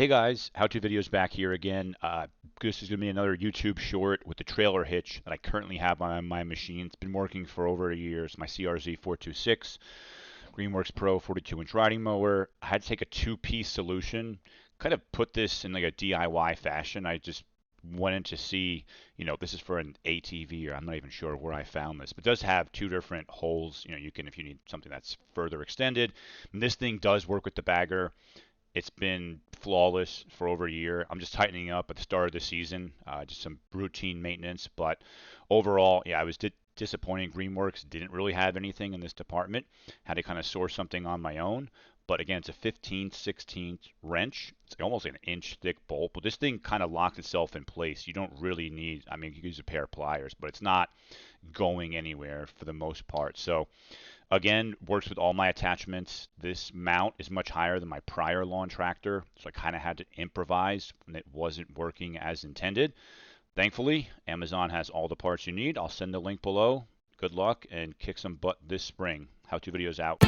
Hey guys, how-to videos back here again. This is going to be another YouTube short with the trailer hitch that I currently have on my machine. It's been working for over a year. It's my CRZ 426 Greenworks Pro 42-inch riding mower. I had to take a two-piece solution, kind of put this in like a DIY fashion. I just went in to see, this is for an ATV, or I'm not even sure where I found this, but it does have two different holes. You can, if you need something that's further extended. And this thing does work with the bagger. It's been flawless for over a year. I'm just tightening up at the start of the season, just some routine maintenance. But overall, yeah, I was disappointed. Greenworks didn't really have anything in this department. Had to kind of source something on my own. But again, it's a 15th, 16th wrench. It's almost like an inch thick bolt. But this thing kind of locks itself in place. You don't really need, I mean, you can use a pair of pliers, but it's not going anywhere for the most part. So again, works with all my attachments. This mount is much higher than my prior lawn tractor, so I kind of had to improvise when it wasn't working as intended. Thankfully, Amazon has all the parts you need. I'll send the link below. Good luck and kick some butt this spring. How-to videos out.